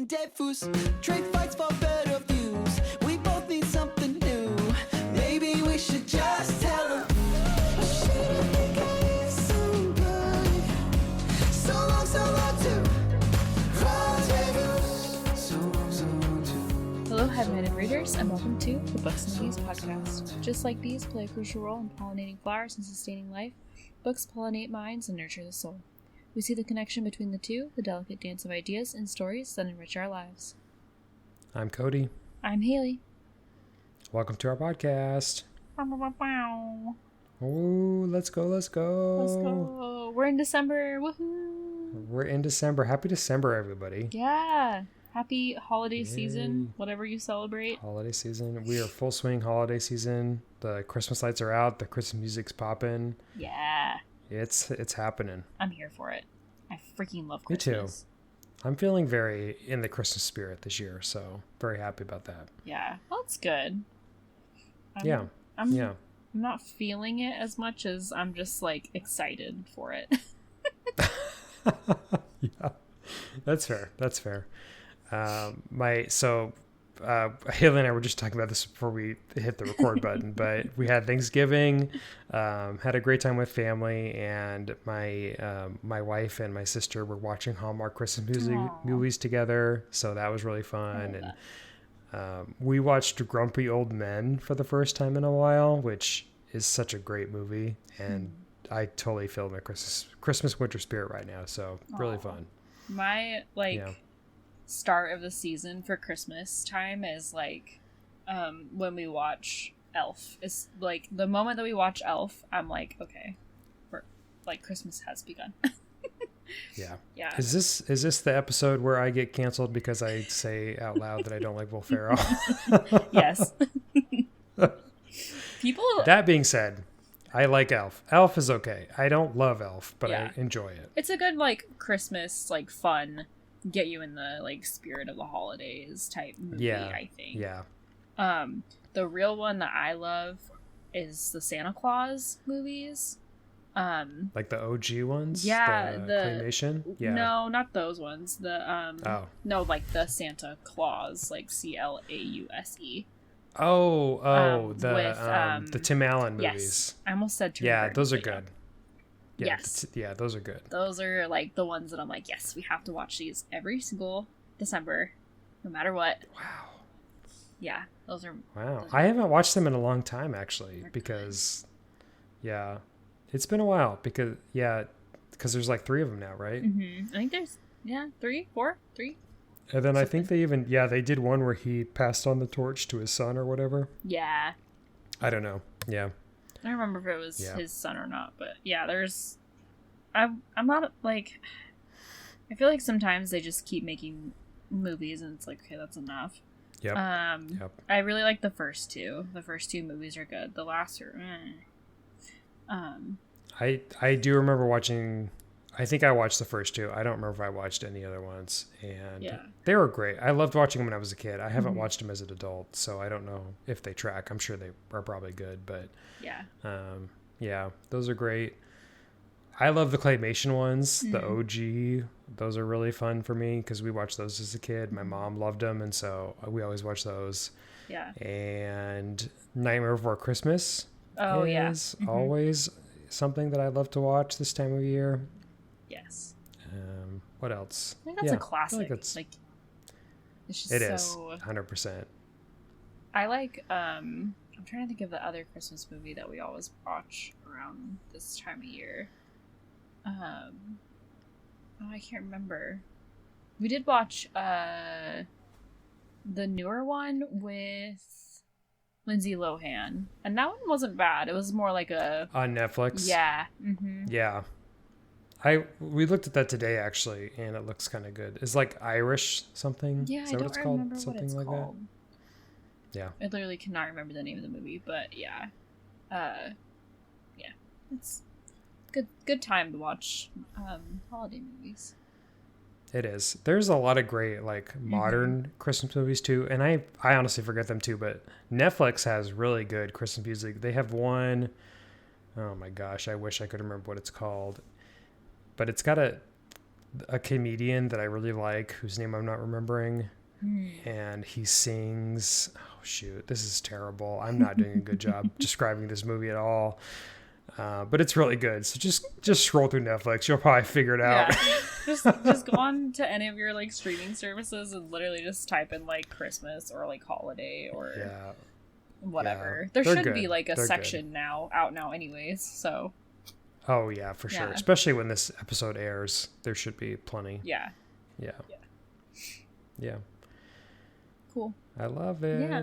diffuse. Trade fights for better views. We both need something new. Maybe we should just tell them. I shouldn't think I is so good. So long to rendezvous. So long to. Hello, heavy-minded readers, and welcome to the Books and Bees podcast. Just like bees play a crucial role in pollinating flowers and sustaining life, books pollinate minds and nurture the soul. We see the connection between the two, the delicate dance of ideas and stories that enrich our lives. I'm Cody. I'm Hailey. Welcome to our podcast. Wow. Oh, let's go. Let's go. We're in December. Woohoo. We're in December. Happy December, everybody. Yeah. Happy holiday Yay. Season, whatever you celebrate. Holiday season. We are full swing holiday season. The Christmas lights are out. The Christmas music's popping. Yeah. It's happening. I'm here for it. I freaking love Me Christmas. too. I'm feeling very in the Christmas spirit this year, so very happy about that. Yeah. Well, that's good. I'm not feeling it as much as I'm just like excited for it. Yeah, that's fair. Hailey and I were just talking about this before we hit the record button, but we had Thanksgiving, had a great time with family, and my wife and my sister were watching Hallmark Christmas movies together, so that was really fun. And we watched Grumpy Old Men for the first time in a while, which is such a great movie, and I totally feel my Christmas winter spirit right now, so really fun. My start of the season for Christmas time is like when we watch Elf. It's like the moment that we watch Elf, I'm like, okay, Christmas has begun. Yeah. Is this the episode where I get canceled because I say out loud that I don't like Will Ferrell? Yes. People. That being said, I like Elf. Elf is okay. I don't love Elf, but I enjoy it. It's a good Christmas fun, get you in the spirit of the holidays type movie. I think. Yeah. The real one that I love is the Santa Claus movies. Like the OG ones? Yeah, the claymation? Yeah. No, not those ones. No, like the Santa Claus, like CLAUSE. The Tim Allen movies. Yes. I almost said two. Yeah, those are good. Yeah, yes. Those are good. Those are the ones that I'm like, yes, we have to watch these every single December, no matter what. Wow. Yeah, those are. Wow. I haven't watched them in a long time, actually, because, it's been a while because there's three of them now, right? Mm-hmm. I think there's, three. And then I think they did one where he passed on the torch to his son or whatever. Yeah. I don't know. Yeah. I don't remember if it was his son or not, but there's, I'm not I feel like sometimes they just keep making movies and it's like, okay, that's enough. Yep. I really like the first two. The first two movies are good. The last are, I do remember watching. I think I watched the first two. I don't remember if I watched any other ones, and they were great. I loved watching them when I was a kid. I haven't watched them as an adult, so I don't know if they track. I'm sure they are probably good, but those are great. I love the claymation ones, the OG. Those are really fun for me because we watched those as a kid. My mom loved them, and so we always watch those. Yeah. And Nightmare Before Christmas is always something that I love to watch this time of year. Yes. What else? I think that's a classic. It's just it is 100%. I like. I'm trying to think of the other Christmas movie that we always watch around this time of year. I can't remember. We did watch the newer one with Lindsay Lohan, and that one wasn't bad. It was more like a on Netflix. Yeah. Mm-hmm. Yeah. We looked at that today actually, and it looks kind of good. It's like Irish something. Yeah, is that I don't what it's called? remember Something what it's like called. That. Yeah. I literally cannot remember the name of the movie, but it's good time to watch holiday movies. It is. There's a lot of great modern Christmas movies too, and I honestly forget them too, but Netflix has really good Christmas music. They have one, oh my gosh, I wish I could remember what it's called, but it's got a comedian that I really like, whose name I'm not remembering. And he sings, oh shoot, this is terrible. I'm not doing a good job describing this movie at all. But it's really good. So just scroll through Netflix. You'll probably figure it out. Just go on to any of your like streaming services and literally just type in like Christmas or like holiday or whatever. Yeah, there should good. be like a They're section out now anyways. So. Oh yeah, for sure. Especially when this episode airs, there should be plenty. Yeah. Cool. I love it. Yeah.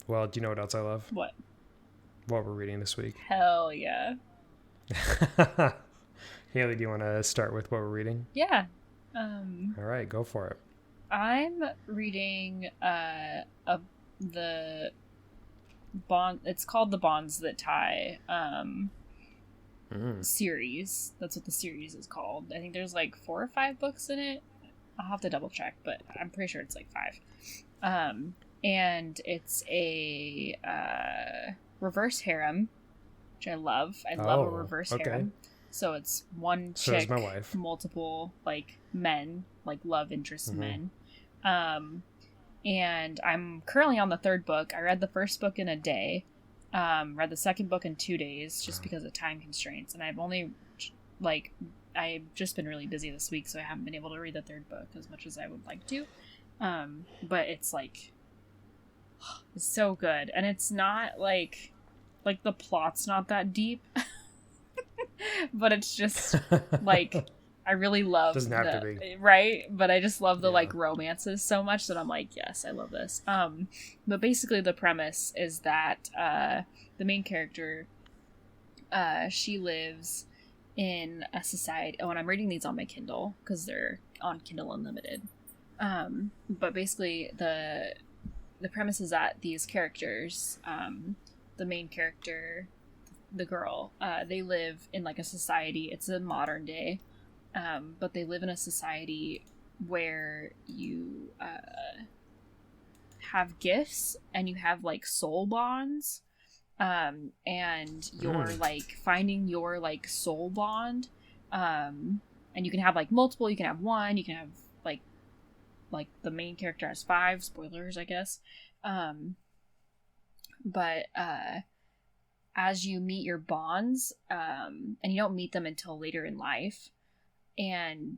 Well, do you know what else I love? What we're reading this week. Hell yeah. Hailey, do you want to start with what we're reading? Yeah. All right, go for it. I'm reading the bond. It's called The Bonds That Tie series. That's what the series is called. I think there's like 4 or 5 books in it. I'll have to double check, but I'm pretty sure it's like 5. And it's a reverse harem, which I love. I love a reverse harem. So it's one chick, my wife. multiple like men, like love interest men. And I'm currently on the 3rd book. I read the first book in a day. Read the second book in 2 days just because of time constraints. And I've only I've just been really busy this week, so I haven't been able to read the 3rd book as much as I would like to. But it's like, it's so good. And it's not like the plot's not that deep, but it's just like, I really love doesn't have to be. Right? But I just love the like romances so much that I'm like, yes, I love this. But basically the premise is that the main character, she lives in a society. Oh, and I'm reading these on my Kindle because they're on Kindle Unlimited. But basically the premise is that these characters, the main character, the girl, they live in like a society. It's a modern day. But they live in a society where you have gifts and you have like soul bonds, and you're like finding your like soul bond, and you can have like multiple. You can have one. You can have like the main character has 5. Spoilers, I guess. But as you meet your bonds, and you don't meet them until later in life. And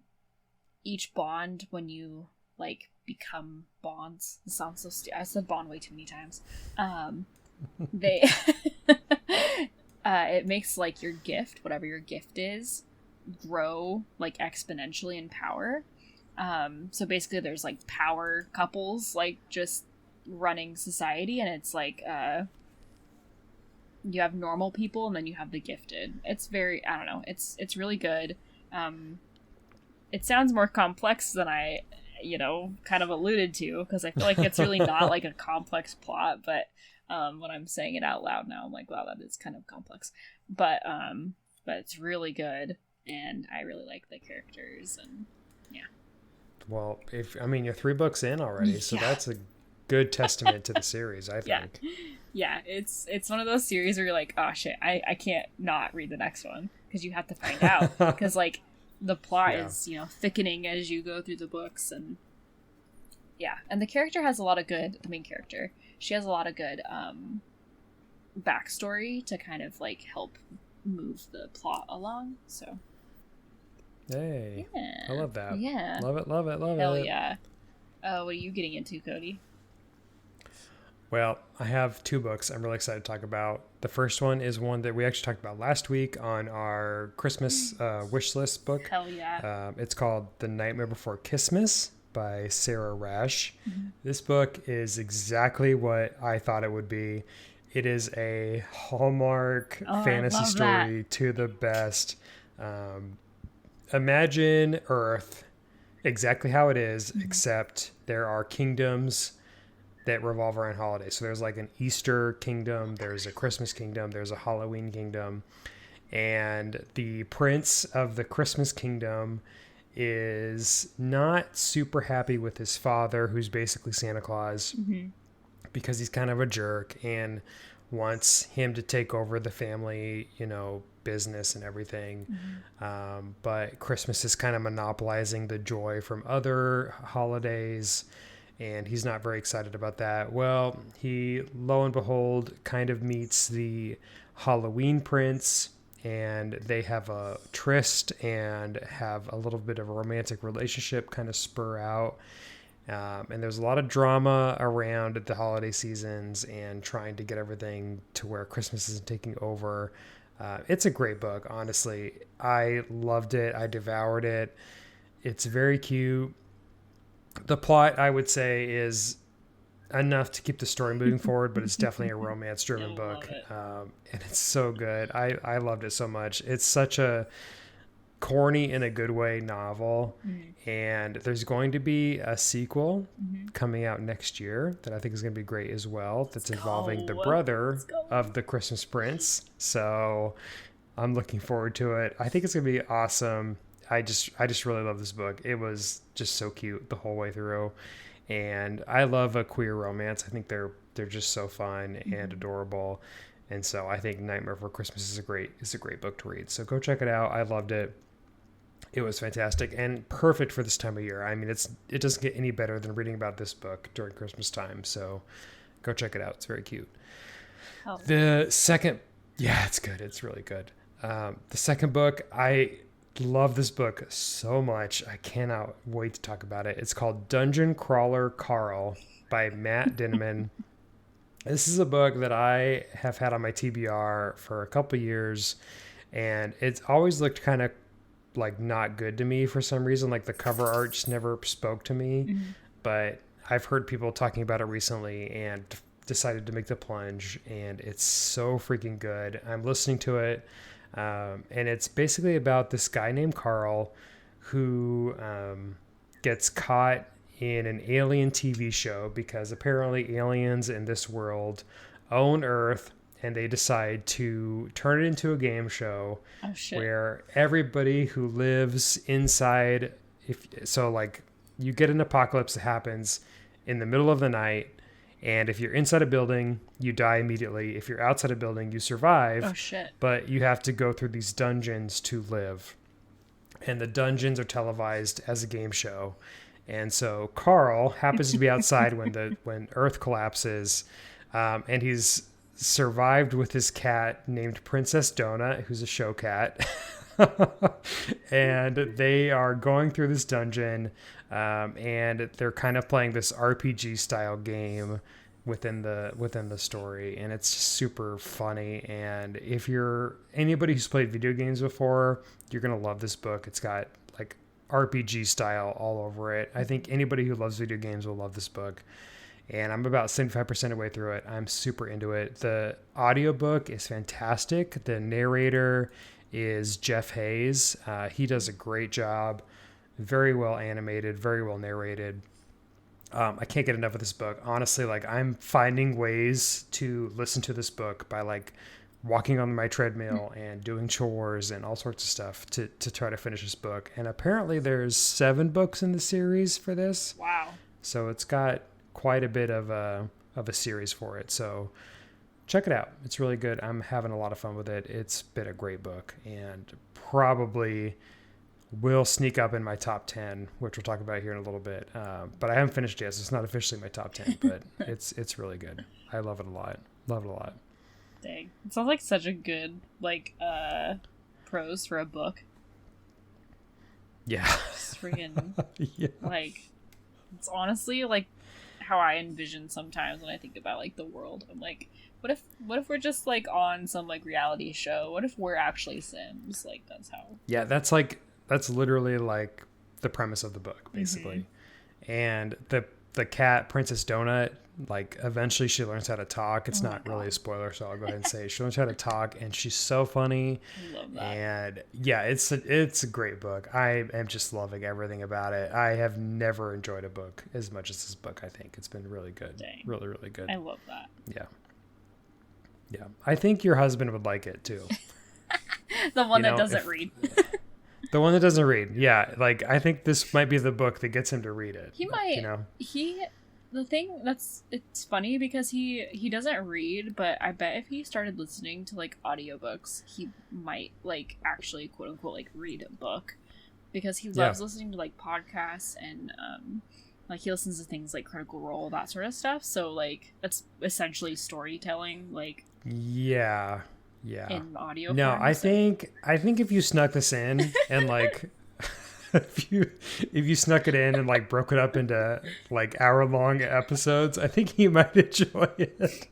each bond, when you like become bonds, it sounds so stupid. I said bond way too many times. They it makes like your gift, whatever your gift is, grow like exponentially in power. So basically there's like power couples like just running society, and it's like you have normal people and then you have the gifted. It's very, I don't know, it's really good. It sounds more complex than I, kind of alluded to, because I feel like it's really not like a complex plot, but when I'm saying it out loud now, I'm like, wow, that is kind of complex. But it's really good, and I really like the characters, and yeah. Well, you're 3 books in already, so that's a good testament to the series, I think. Yeah, it's one of those series where you're like, oh shit, I can't not read the next one, because you have to find out, because like the plot is thickening as you go through the books, and and the character has a lot of good, the main character, she has a lot of good backstory to kind of like help move the plot along. So hey, I love that. Love it. Hell yeah. What are you getting into, Cody? Well, I have 2 books I'm really excited to talk about. The first one is one that we actually talked about last week on our Christmas wish list book. Hell yeah. It's called The Nightmare Before Kissmass by Sarah Raasch. This book is exactly what I thought it would be. It is a Hallmark fantasy story to the best. Imagine Earth exactly how it is, except there are kingdoms that revolve around holidays. So there's like an Easter kingdom, there's a Christmas kingdom, there's a Halloween kingdom, and the prince of the Christmas kingdom is not super happy with his father, who's basically Santa Claus, because he's kind of a jerk. And wants him to take over the family, business and everything. But Christmas is kind of monopolizing the joy from other holidays, and he's not very excited about that. Well, he, lo and behold, kind of meets the Halloween prince, and they have a tryst and have a little bit of a romantic relationship kind of spur out. And there's a lot of drama around the holiday seasons and trying to get everything to where Christmas isn't taking over. It's a great book, honestly. I loved it. I devoured it. It's very cute. The plot, I would say, is enough to keep the story moving forward, but it's definitely a romance-driven book. And it's so good. I loved it so much. It's such a corny in a good way novel, and there's going to be a sequel coming out next year that I think is going to be great as well, that's involving the brother of the Christmas Prince. So I'm looking forward to it. I think it's going to be awesome. I just really love this book. It was just so cute the whole way through, and I love a queer romance. I think they're just so fun and adorable. And so I think Nightmare Before Christmas is a great book to read. So go check it out. I loved it. It was fantastic and perfect for this time of year. I mean, it doesn't get any better than reading about this book during Christmas time. So go check it out. It's very cute. The second, it's good. It's really good. The second book, I love this book so much. I cannot wait to talk about it. It's called Dungeon Crawler Carl by Matt Dinniman. This is a book that I have had on my TBR for a couple years, and it's always looked kind of like not good to me for some reason. Like the cover art just never spoke to me, but I've heard people talking about it recently and decided to make the plunge, and it's so freaking good. I'm listening to it. And it's basically about this guy named Carl who gets caught in an alien TV show because apparently aliens in this world own Earth, and they decide to turn it into a game show where everybody who lives inside, you get an apocalypse that happens in the middle of the night. And if you're inside a building, you die immediately. If you're outside a building, you survive. Oh, shit. But you have to go through these dungeons to live. And the dungeons are televised as a game show. And so Carl happens to be outside when Earth collapses. And he's survived with his cat named Princess Donut, who's a show cat. And they are going through this dungeon. And they're kind of playing this RPG style game within the story, and it's just super funny. And if you're anybody who's played video games before, you're gonna love this book. It's got like RPG style all over it. I think anybody who loves video games will love this book. And I'm about 75% of the way through it. I'm super into it. The audiobook is fantastic. The narrator is Jeff Hayes. He does a great job. Very well animated, very well narrated. I can't get enough of this book. Honestly, like I'm finding ways to listen to this book by like walking on my treadmill and doing chores and all sorts of stuff to try to finish this book. And apparently there's 7 books in the series for this. Wow. So it's got quite a bit of a series for it. So check it out. It's really good. I'm having a lot of fun with it. It's been a great book and probably will sneak up in my top 10, which we'll talk about here in a little bit. But I haven't finished yet, so it's not officially my top 10, but it's really good. I love it a lot. Love it a lot. Dang. It sounds like such a good, prose for a book. Yeah. Just freaking, yeah. It's honestly, how I envision sometimes when I think about, the world. I'm like, what if we're just, on some, reality show? What if we're actually Sims? That's how... Yeah, that's literally the premise of the book, basically. And the cat, Princess Donut, eventually she learns how to talk. It's not really a spoiler, so I'll go ahead and say she learns how to talk, and she's so funny. I love that. And yeah, it's a great book. I am just loving everything about it. I have never enjoyed a book as much as this book. I think it's been really good. Dang. Really, really good. I love that. Yeah. I think your husband would like it too. The one that doesn't read. The one that doesn't read. Yeah. I think this might be the book that gets him to read it. He might. the thing it's funny because he doesn't read, but I bet if he started listening to like audiobooks, he might like actually quote unquote like read a book, because he loves listening to like podcasts and like he listens to things like Critical Role, that sort of stuff. So like it's essentially storytelling, like in audio no form, I think if you snuck this in and like if you snuck it in and like broke it up into like hour-long episodes, I think he might enjoy it.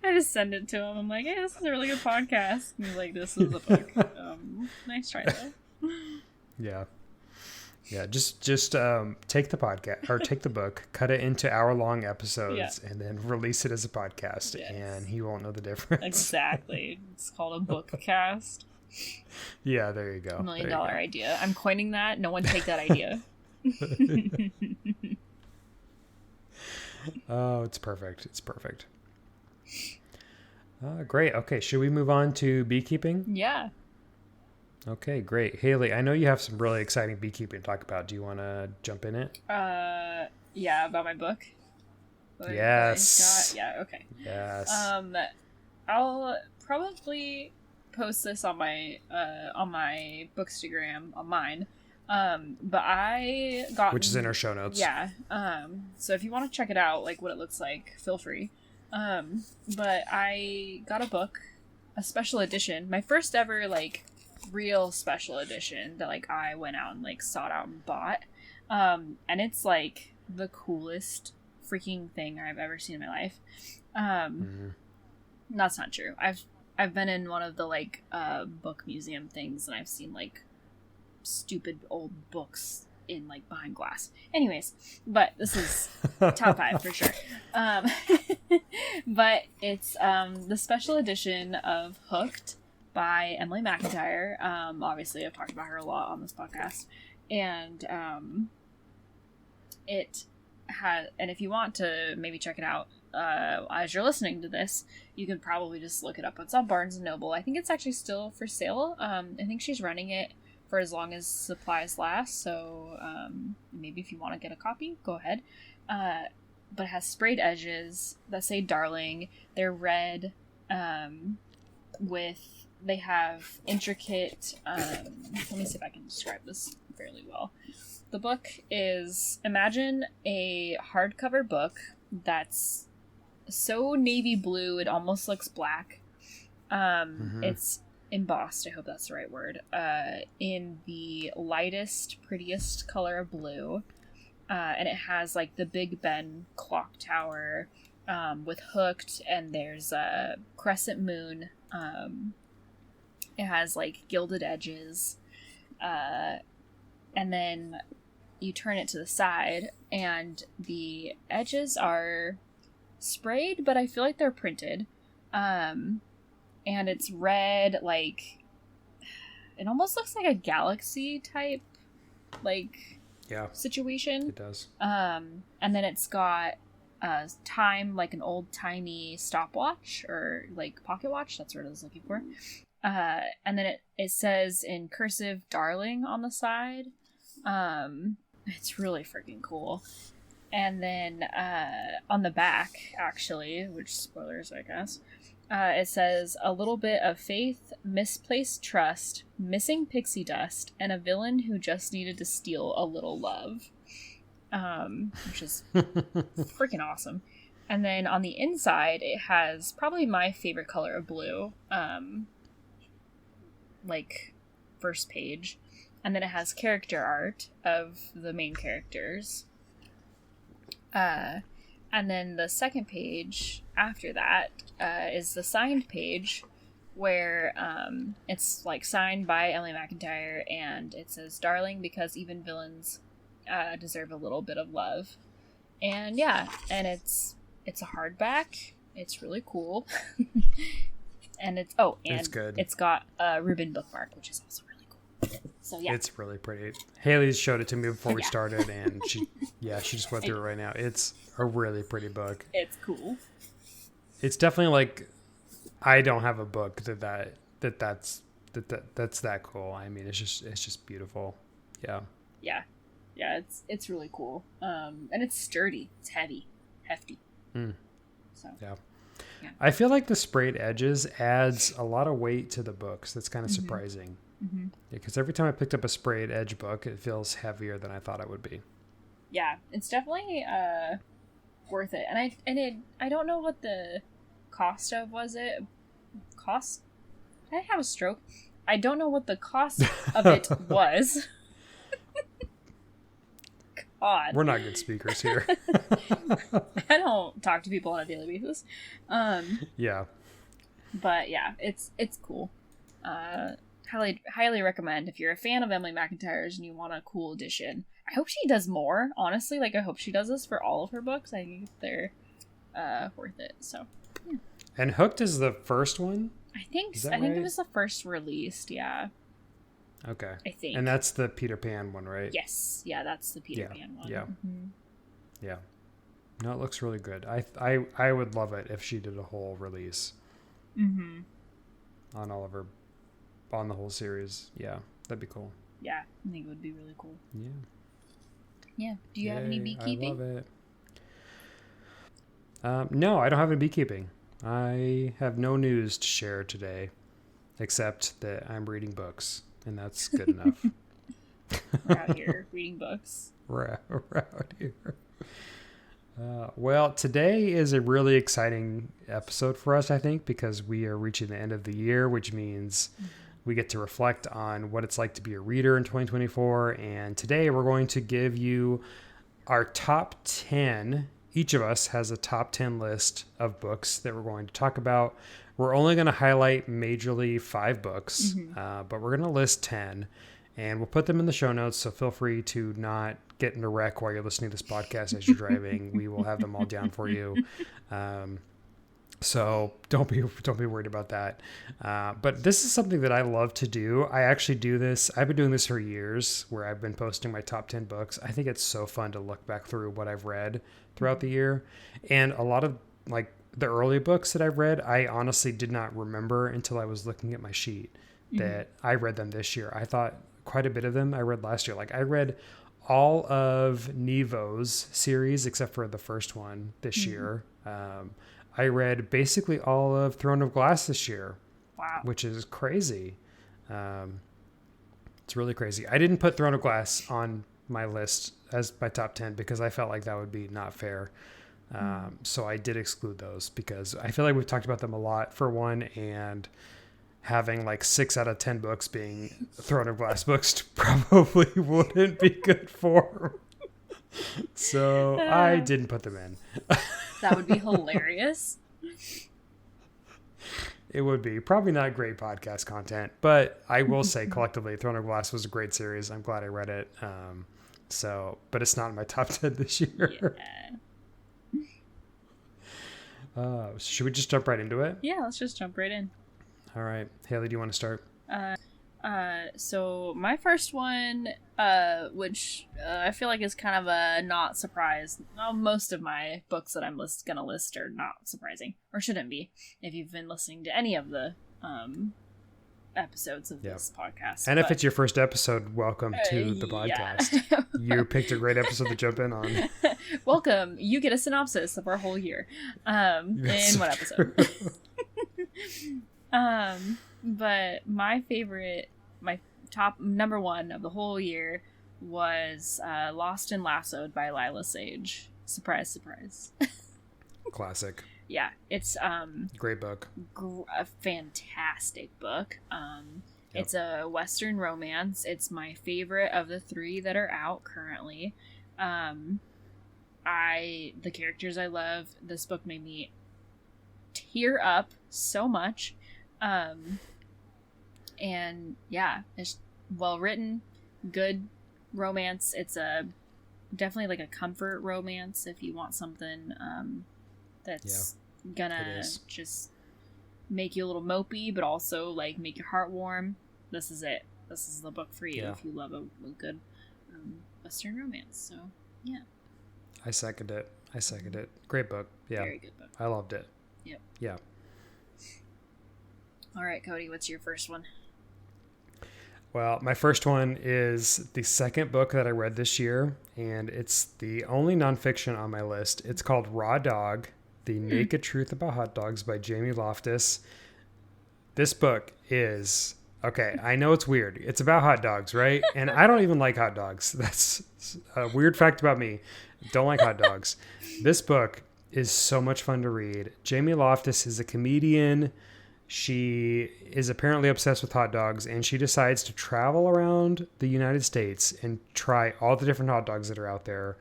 I just send it to him. I'm like, hey, this is a really good podcast. And he's like, this is a book. Nice try though. Yeah. Just take the podcast or take the book, cut it into hour-long episodes, and then release it as a podcast, and he won't know the difference. Exactly. It's called a book cast. Yeah, there you go. $1 million idea. I'm coining that. No one take that idea. Oh, it's perfect. It's perfect. Great. Okay, should we move on to beekeeping? Yeah. Okay, great. Hailey, I know you have some really exciting beekeeping to talk about. Do you want to jump in it? Yeah, about my book. Yes. Yeah, okay. Yes. I'll probably post this on my Bookstagram on mine. But I got, which is in our show notes. Yeah. So if you want to check it out, like what it looks like, feel free. But I got a book, a special edition, my first ever like real special edition that like I went out and like sought out and bought. And it's like the coolest freaking thing I've ever seen in my life. That's not true. I've been in one of the like book museum things and I've seen like stupid old books in like behind glass. Anyways, but this is top 5 for sure. But it's the special edition of Hooked by Emily McIntyre. Obviously I've talked about her a lot on this podcast, and it has, and if you want to maybe check it out as you're listening to this, you can probably just look it up. It's on Barnes and Noble. I think it's actually still for sale. I think she's running it for as long as supplies last, so maybe if you want to get a copy, go ahead. But it has sprayed edges that say darling. They're red, they have intricate, let me see if I can describe this fairly well. The book is, imagine a hardcover book that's so navy blue it almost looks black. It's embossed, I hope that's the right word, in the lightest, prettiest color of blue. And it has like the Big Ben clock tower with Hooked, and there's a crescent moon. It has like gilded edges. And then you turn it to the side and the edges are sprayed, but I feel like they're printed. And it's red, like it almost looks like a galaxy type situation. It does. And then it's got time, like an old timey stopwatch or like pocket watch. That's what I was looking for. And then it says in cursive darling on the side. It's really freaking cool. And then on the back, actually, which spoilers, I guess, it says a little bit of faith, misplaced trust, missing pixie dust, and a villain who just needed to steal a little love. Which is freaking awesome. And then on the inside, it has probably my favorite color of blue, like first page. And then it has character art of the main characters. And then the second page after that is the signed page, where it's like signed by Emily McIntyre, and it says darling because even villains deserve a little bit of love. And yeah, and it's a hardback. It's really cool. And it's good. It's got a ribbon bookmark, which is also really cool. So yeah, it's really pretty. Haley showed it to me before we started, and she just went through it right now. It's a really pretty book. It's cool. It's definitely like, I don't have a book that's that cool. I mean, it's just beautiful. Yeah. Yeah, it's really cool. And it's sturdy. It's hefty. So Yeah. Yeah. I feel like the sprayed edges adds a lot of weight to the books. That's kind of surprising. Because every time I picked up a sprayed edge book, it feels heavier than I thought it would be. Yeah, it's definitely worth it. And I don't know what the cost of was it. Cost? Did I have a stroke? I don't know what the cost of it was. God. We're not good speakers here. I don't talk to people on a daily basis. Yeah. But yeah, it's cool. Highly recommend if you're a fan of Emily McIntyre's and you want a cool edition. I hope she does more, honestly. Like, I hope she does this for all of her books. I think they're worth it. So, yeah. And Hooked is the first one? I think right? it was the first released, yeah. Okay. I think. And that's the Peter Pan one, right? Yes. Yeah, that's the Peter Pan one. Yeah. Mm-hmm. Yeah. No, it looks really good. I would love it if she did a whole release. Mm-hmm. On the whole series. Yeah, that'd be cool. Yeah, I think it would be really cool. Yeah. Yeah. Do you have any beekeeping? I love it. No, I don't have any beekeeping. I have no news to share today, except that I'm reading books, and that's good enough. We're out here reading books. We're out here. Well, today is a really exciting episode for us, I think, because we are reaching the end of the year, which means we get to reflect on what it's like to be a reader in 2024. And today we're going to give you our top 10. Each of us has a top 10 list of books that we're going to talk about. We're only going to highlight majorly 5 books, but we're going to list 10. And we'll put them in the show notes, so feel free to not get in a wreck while you're listening to this podcast as you're driving. We will have them all down for you. So don't be worried about that. But this is something that I love to do. I actually do this. I've been doing this for years, where I've been posting my top 10 books. I think it's so fun to look back through what I've read throughout the year. And a lot of like the early books that I've read, I honestly did not remember until I was looking at my sheet that I read them this year. I thought quite a bit of them I read last year. Like I read all of Nevo's series except for the first one this year. I read basically all of Throne of Glass this year. Wow. Which is crazy. It's really crazy. I didn't put Throne of Glass on my list as my top 10 because I felt like that would be not fair. So I did exclude those because I feel like we've talked about them a lot for one, and having like 6 out of 10 books being Throne of Glass books probably wouldn't be good for. So I didn't put them in. That would be hilarious. It would be probably not great podcast content, but I will say collectively Throne of Glass was a great series. I'm glad I read it. But it's not in my top 10 this year. Yeah. Should we just jump right into it? Yeah, let's just jump right in. All right. Hailey, do you want to start? So my first one, which I feel like is kind of a not surprise. Well, most of my books that I'm gonna list are not surprising, or shouldn't be, if you've been listening to any of the episodes of this podcast. And if it's your first episode, welcome to the podcast. Yeah. You picked a great episode to jump in on. Welcome. You get a synopsis of our whole year in one episode. But my top number one of the whole year was Lost and Lassoed by Lyla Sage. Surprise, surprise. Classic. Yeah, it's great book. A fantastic book. It's a Western romance. It's my favorite of the 3 that are out currently. The characters I love. This book made me tear up so much. And yeah, it's well written, good romance. It's definitely like a comfort romance if you want something that's gonna just make you a little mopey, but also like make your heart warm. This is it. This is the book for you if you love a good Western romance. So yeah, I second it. Great book. Yeah, very good book. I loved it. Yep. Yeah. All right, Cody, what's your first one? Well, my first one is the second book that I read this year, and it's the only nonfiction on my list. It's called Raw Dog, The Naked Truth About Hot Dogs by Jamie Loftus. This book is, okay, I know it's weird. It's about hot dogs, right? And I don't even like hot dogs. That's a weird fact about me. Don't like hot dogs. This book is so much fun to read. Jamie Loftus is a comedian. She is apparently obsessed with hot dogs, and she decides to travel around the United States and try all the different hot dogs that are out there.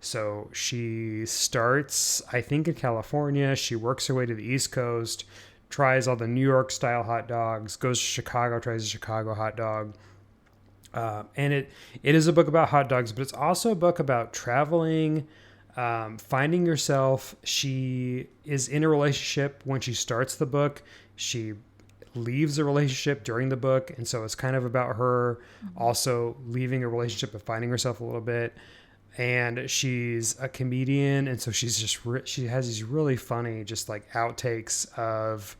So she starts, I think, in California. She works her way to the East Coast, tries all the New York style hot dogs, goes to Chicago, tries a Chicago hot dog. And it is a book about hot dogs, but it's also a book about traveling, finding yourself. She is in a relationship when she starts the book. She leaves a relationship during the book. And so it's kind of about her also leaving a relationship and finding herself a little bit. And she's a comedian. And so she's just, she has these really funny, just like outtakes of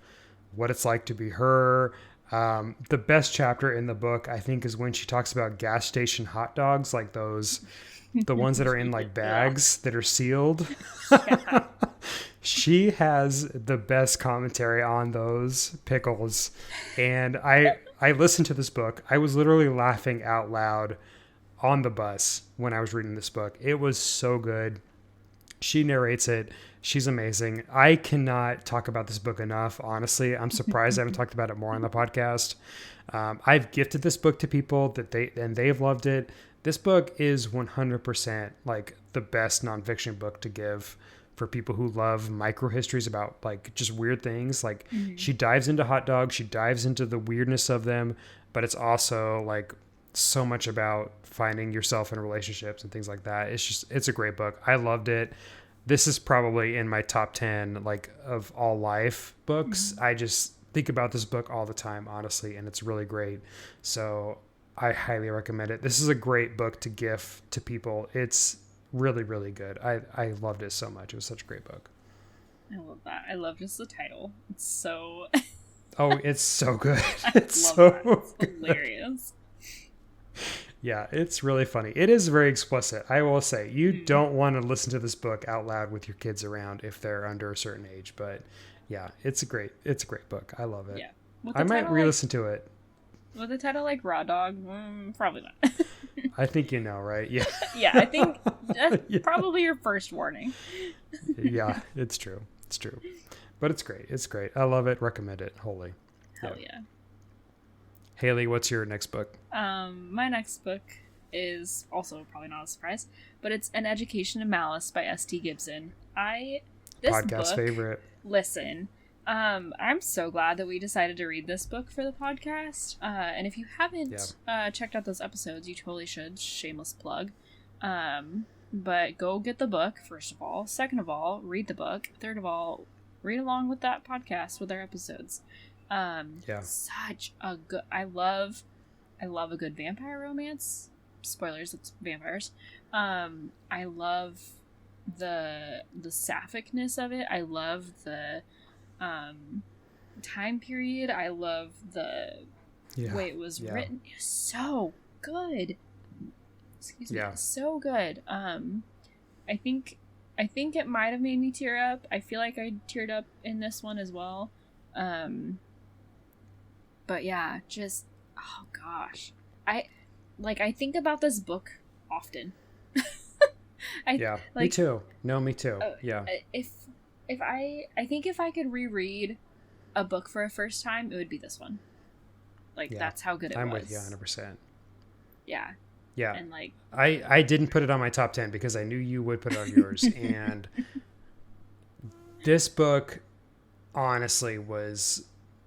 what it's like to be her. The best chapter in the book, I think, is when she talks about gas station hot dogs, like those, the ones that are in like bags that are sealed. Yeah. She has the best commentary on those pickles. And I listened to this book. I was literally laughing out loud on the bus when I was reading this book. It was so good. She narrates it. She's amazing. I cannot talk about this book enough. Honestly, I'm surprised I haven't talked about it more on the podcast. I've gifted this book to people they've loved it. This book is 100% like the best nonfiction book to give for people who love micro histories about like just weird things. Like she dives into hot dogs. She dives into the weirdness of them, but it's also like so much about finding yourself in relationships and things like that. It's a great book. I loved it. This is probably in my top 10, like of all life books. I just think about this book all the time, honestly, and it's really great. So I highly recommend it. This is a great book to gift to people. It's really, really good. I loved it so much. It was such a great book. I love that. I love just the title. It's so... Oh, it's so good. It's so hilarious. Yeah, it's really funny. It is very explicit. I will say you don't want to listen to this book out loud with your kids around if they're under a certain age. But yeah, it's a great book. I love it. Yeah, I might re-listen to it. With the title like Raw Dog, probably not. I think you know, right? Yeah. Yeah, I think that's probably your first warning. Yeah, it's true. It's true. But it's great. It's great. I love it. Recommend it wholly. Hell yeah. Hailey, what's your next book? My next book is also probably not a surprise, but it's An Education in Malice by S.T. Gibson. This podcast book, favorite. Listen, I'm so glad that we decided to read this book for the podcast. And if you haven't checked out those episodes, you totally should. Shameless plug. But go get the book, first of all. Second of all, read the book. Third of all, read along with that podcast with our episodes. Such a good... I love a good vampire romance. Spoilers, it's vampires. I love the sapphicness of it. I love the time period. I love the way it was written. It was so good. Excuse me. So good. I think it might have made me tear up. I feel like I teared up in this one as well. But yeah, just, oh gosh. I think about this book often. Me too. No, me too. Yeah. I think if I could reread a book for a first time, it would be this one. That's how good it was. I'm with you 100%. Yeah. Yeah. And I didn't put it on my top 10 because I knew you would put it on yours. And this book honestly was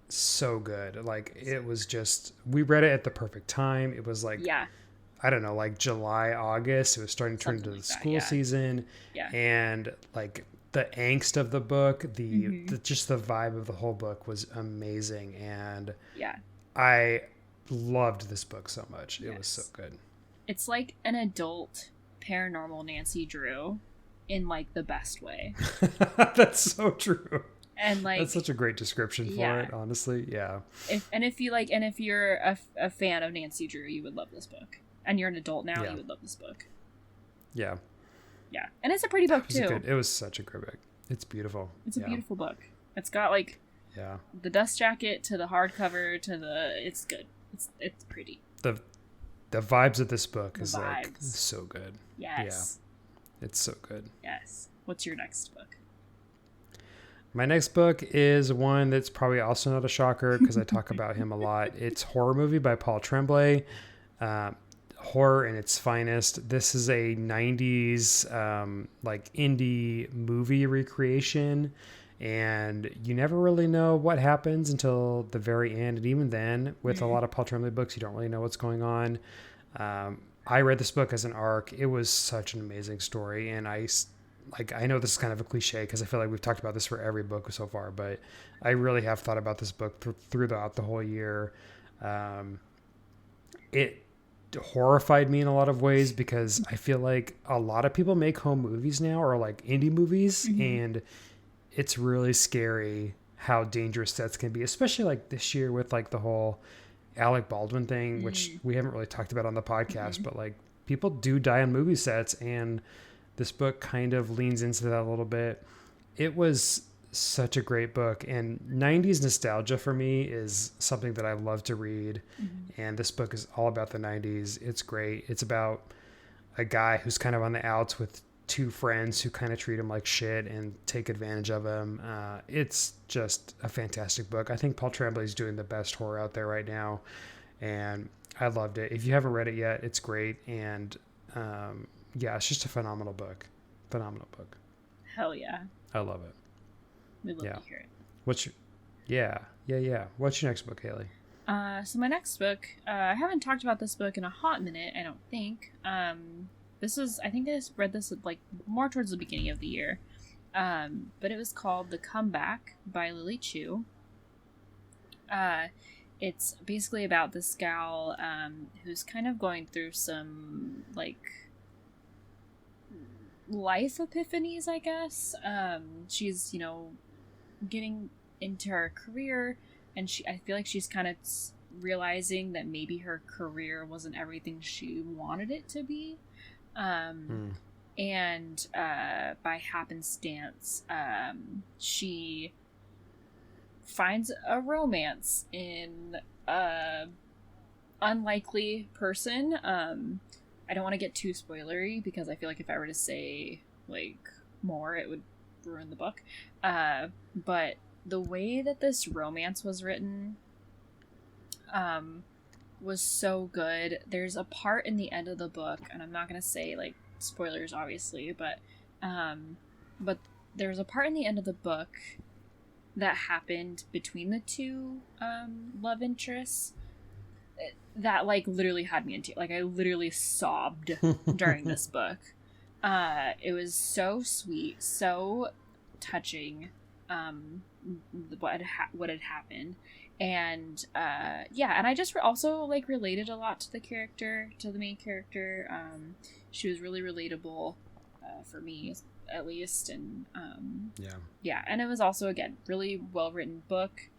so good. It was just, we read it at the perfect time. It was I don't know, July, August. It was starting to turn into the school season. Yeah. And the angst of the book, the just the vibe of the whole book was amazing. And I loved this book so much. It was so good. It's like an adult paranormal Nancy Drew in the best way. That's so true. And like that's such a great description for it, honestly. Yeah. If you're a fan of Nancy Drew, you would love this book. And you're an adult now, you would love this book. Yeah. Yeah. And it's a pretty book too. It was such a great book. It's beautiful. It's a beautiful book. It's got like the dust jacket to the hardcover to it's good. It's pretty. The vibes of this book is like so good. Yes. Yeah. It's so good. Yes. What's your next book? My next book is one that's probably also not a shocker because I talk about him a lot. It's Horror Movie by Paul Tremblay. Horror in its finest. This is a 90s like indie movie recreation, and you never really know what happens until the very end. And even then, with a lot of Paul Tremblay books, you don't really know what's going on. I read this book as an ARC. It was such an amazing story, and I know this is kind of a cliche because I feel like we've talked about this for every book so far, but I really have thought about this book throughout the whole year. It horrified me in a lot of ways because I feel like a lot of people make home movies now or like indie movies, and it's really scary how dangerous sets can be, especially like this year with like the whole Alec Baldwin thing, which we haven't really talked about on the podcast, but like people do die on movie sets, and this book kind of leans into that a little bit. It was such a great book, and 90s nostalgia for me is something that I love to read. And this book is all about the 90s. It's great. It's about a guy who's kind of on the outs with two friends who kind of treat him like shit and take advantage of him. It's just a fantastic book. I think Paul Tremblay is doing the best horror out there right now, and I loved it. If you haven't read it yet, it's great. And it's just a phenomenal book. Hell yeah. I love it. We love to hear it. What's your next book, Hailey? So my next book, I haven't talked about this book in a hot minute, I don't think. I think I read this like more towards the beginning of the year. But it was called The Comeback by Lily Chu. It's basically about this gal who's kind of going through some like life epiphanies, I guess. She's, getting into her career, and I feel like she's kind of realizing that maybe her career wasn't everything she wanted it to be. And by happenstance, she finds a romance in a unlikely person. I don't want to get too spoilery because I feel like if I were to say like more, it would ruin the book. But the way that this romance was written was so good. There's a part in the end of the book, and I'm not going to say like spoilers obviously, but there's a part in the end of the book that happened between the two love interests that like literally had me into, like, I literally sobbed during this book. It was so sweet, so touching, what had happened, and and I just also like related a lot to the main character. She was really relatable for me, at least, and and it was also, again, really well written book.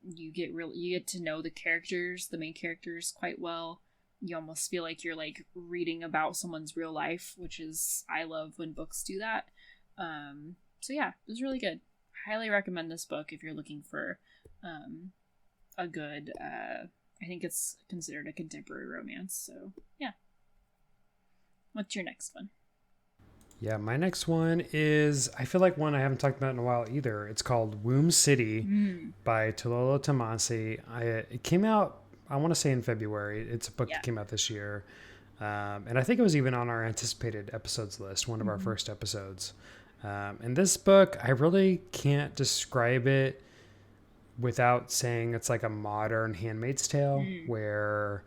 You get to know the main characters quite well. You almost feel like you're like reading about someone's real life, which is, I love when books do that. So yeah, it was really good. Highly recommend this book if you're looking for a good, I think it's considered a contemporary romance. So yeah. What's your next one? Yeah, my next one is, I feel like one I haven't talked about in a while either. It's called Womb City by Tlotlo Tsamaase. It came out, I want to say, in February. It's a book that came out this year. And I think it was even on our anticipated episodes list, one of our first episodes. And this book, I really can't describe it without saying it's like a modern Handmaid's Tale, where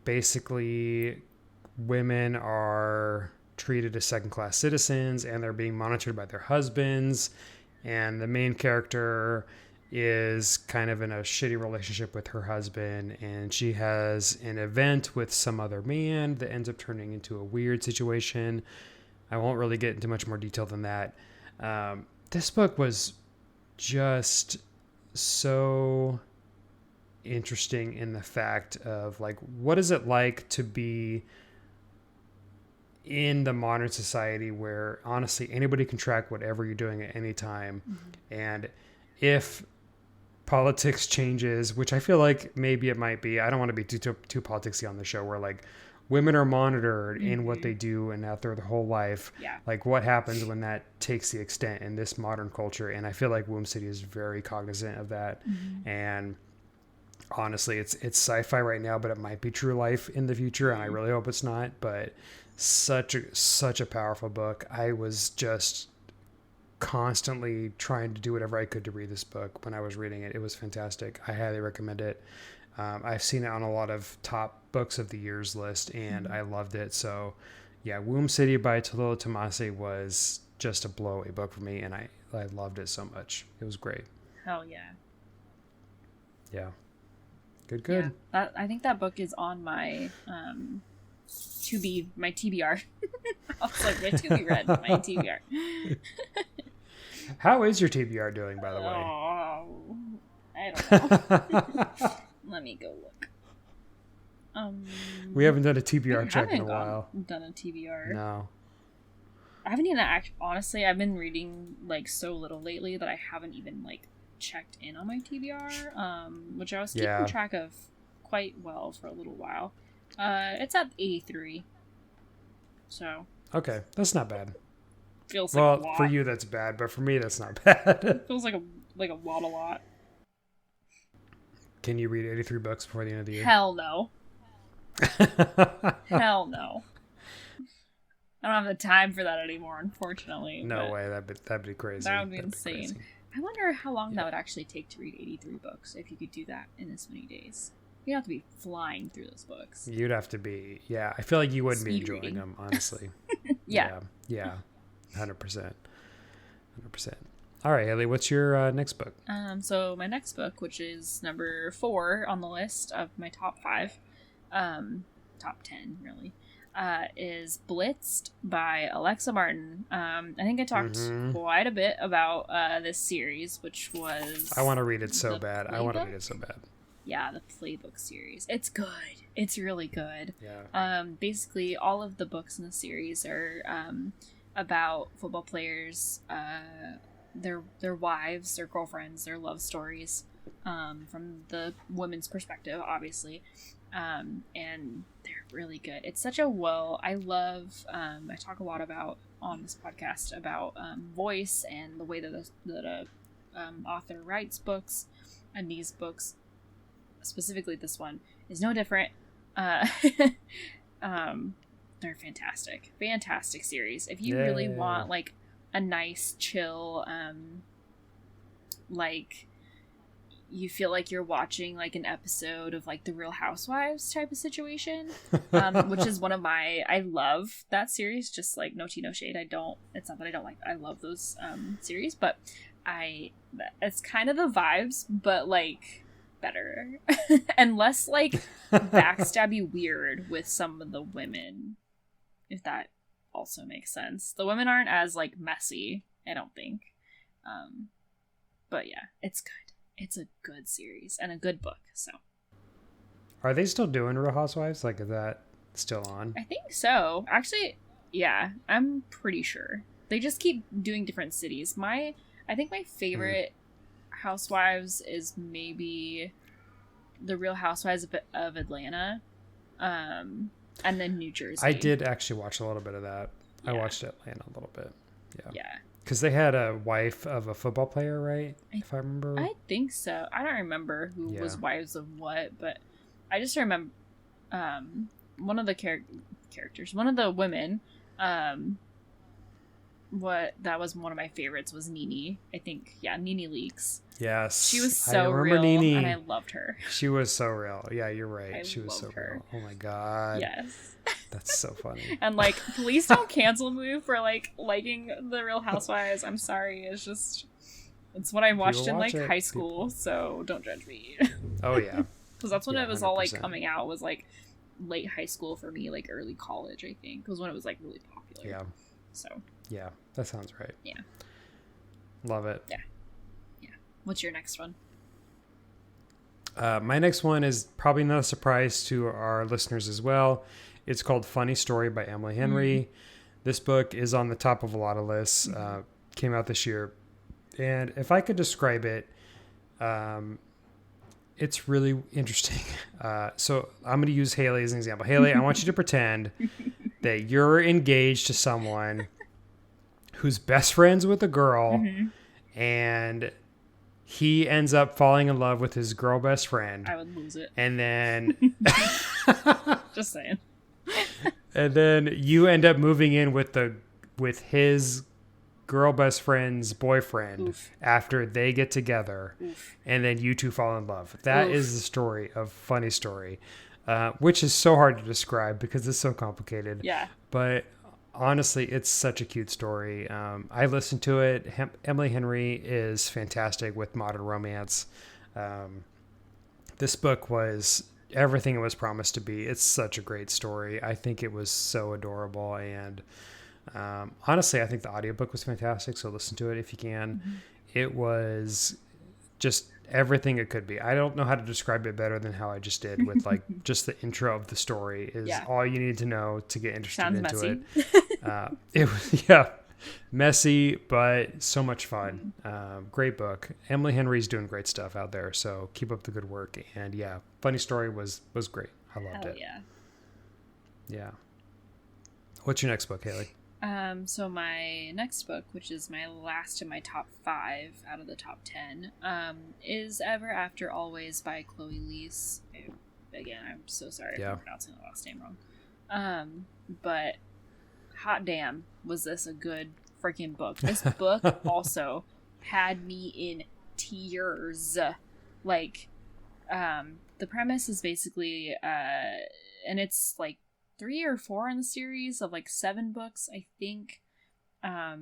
basically women are treated as second-class citizens and they're being monitored by their husbands. And the main character is kind of in a shitty relationship with her husband, and she has an event with some other man that ends up turning into a weird situation. I won't really get into much more detail than that. This book was just so interesting in the fact of like, what is it like to be in the modern society where honestly anybody can track whatever you're doing at any time. And if politics changes, which I feel like maybe it might be, I don't want to be too politicsy on the show, where like women are monitored in what they do and out there their whole life. Like what happens when that takes the extent in this modern culture. And I feel like Womb City is very cognizant of that. And honestly, it's sci-fi right now, but it might be true life in the future. And I really hope it's not, but such a powerful book. I was just constantly trying to do whatever I could to read this book when I was reading it. It was fantastic. I highly recommend it. I've seen it on a lot of top books of the year's list, and I loved it. So yeah, Womb City by Tlotlo Tsamaase was just a blow-away book for me, and I loved it so much. It was great. Hell yeah. Yeah. Good. Yeah, I think that book is on my my TBR. I was like, my to be read, my TBR. How is your TBR doing, by the way? Oh, I don't know. Let me go look. We haven't done a TBR check in a while. Done a TBR. No. I haven't even honestly, I've been reading like so little lately that I haven't even like checked in on my TBR, which I was keeping track of quite well for a little while. It's at 83. So. Okay, that's not bad. Feels like a lot. Well, for you that's bad, but for me that's not bad. It feels like a lot. Can you read 83 books before the end of the year? Hell no. Hell no. I don't have the time for that anymore, unfortunately. No way, that'd be crazy. That would be insane. I wonder how long that would actually take to read 83 books if you could do that in this many days. You'd have to be flying through those books. You'd have to be, yeah. I feel like you wouldn't be enjoying them, honestly. Yeah. 100%. All right, Hailey, what's your next book? So my next book, which is number 4 on the list of my top 5, top 10 really, is Blitzed by Alexa Martin. I think I talked quite a bit about this series, which was... I want to read it so bad. Yeah, the Playbook series. It's good. It's really good. Yeah. Basically, all of the books in the series are about football players, their wives, their girlfriends, their love stories, from the women's perspective, obviously. And they're really good. It's such a I love, I talk a lot about on this podcast about voice and the way that a author writes books, and these books, specifically this one, is no different. They're fantastic series. If you really want like a nice chill, like you feel like you're watching like an episode of like the Real Housewives type of situation, which is one of I love that series. Just like no tea, no shade. It's not that I don't like. I love those series, but it's kind of the vibes, but like better and less like backstabby weird with some of the women, if that also makes sense. The women aren't as like messy, I don't think, but yeah, it's good. It's a good series and a good book. So are they still doing Real Housewives? Like, is that still on? I think so, actually. Yeah, I'm pretty sure they just keep doing different cities. I think my favorite Housewives is maybe the Real Housewives of Atlanta, and then New Jersey. I did actually watch a little bit of that. Yeah. I watched Atlanta a little bit. Yeah. Because they had a wife of a football player, right? If I remember. I think so. I don't remember who was wives of what, but I just remember one of the characters, one of the women, that was one of my favorites was Nene. I think, Nene Leakes. Yes. She was so real, and I loved her. She was so real. Yeah, you're right. She was so real. Oh my god. Yes. That's so funny. And like, please don't cancel me for like liking the Real Housewives. I'm sorry. It's what I watched in like high school, so don't judge me. Oh yeah. Because that's when it was 100%. all like coming out, was like late high school for me, like early college, I think, was when it was like really popular. Yeah. So Yeah, that sounds right. yeah. Love it. Yeah. What's your next one? My next one is probably not a surprise to our listeners as well. It's called Funny Story by Emily Henry. This book is on the top of a lot of lists. Came out this year. And if I could describe it, it's really interesting. So I'm going to use Hailey as an example. Hailey, I want you to pretend that you're engaged to someone who's best friends with a girl, and he ends up falling in love with his girl best friend. I would lose it. And then Just saying. and then you end up moving in with his girl best friend's boyfriend after they get together, and then you two fall in love. That is the story of Funny Story, which is so hard to describe because it's so complicated. Yeah. But honestly, it's such a cute story. I listened to it. Emily Henry is fantastic with modern romance. This book was everything it was promised to be. It's such a great story. I think it was so adorable. And honestly, I think the audiobook was fantastic. So listen to it if you can. It was just everything it could be. I don't know how to describe it better than how I just did with like just the intro of the story is all you need to know to get interested into messy. it. It was, messy, but so much fun. Great book. Emily Henry's doing great stuff out there. So keep up the good work. And Funny Story was great. I loved it. Yeah. What's your next book, Hailey? So my next book, which is my last in my top 5 out of the top 10, is Ever After Always by Chloe Liese. Again, I'm so sorry if I'm pronouncing the last name wrong. But hot damn, was this a good freaking book. This book also had me in tears. Like, the premise is basically, and it's like 3 or 4 in the series of like 7 books, I think. I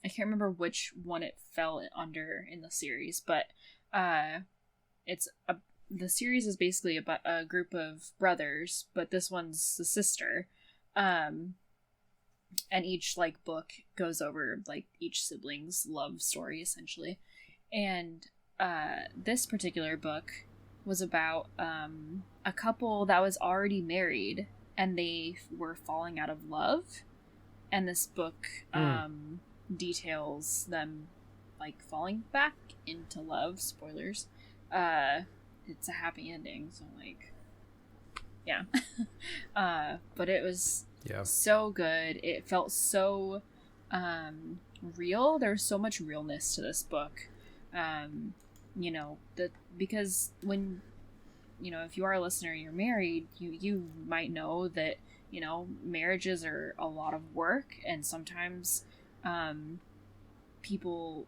can't remember which one it fell under in the series, but the series is basically about a group of brothers, but this one's the sister. And each like book goes over like each sibling's love story essentially. And this particular book was about a couple that was already married and they were falling out of love, and this book details them like falling back into love. Spoilers. It's a happy ending, so like but it was so good. It felt so real. There's so much realness to this book. Because when if you are a listener and you're married, you might know that, marriages are a lot of work, and sometimes people,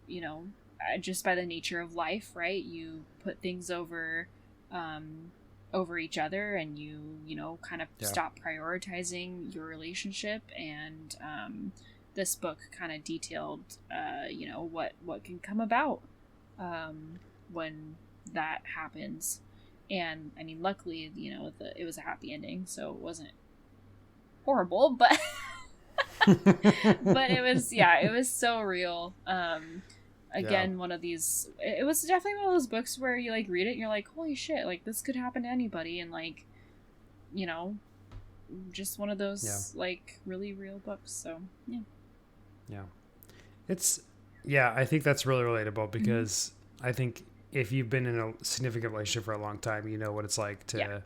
just by the nature of life, right, you put things over each other, and you kind of stop prioritizing your relationship. And this book kind of detailed what can come about when that happens. And I mean, luckily, it was a happy ending, so it wasn't horrible, but but it was so real. Again, one of these, it was definitely one of those books where you like read it and you're like, holy shit, like this could happen to anybody, and like, just one of those like really real books. So it's I think that's really relatable, because I think if you've been in a significant relationship for a long time, you know what it's like to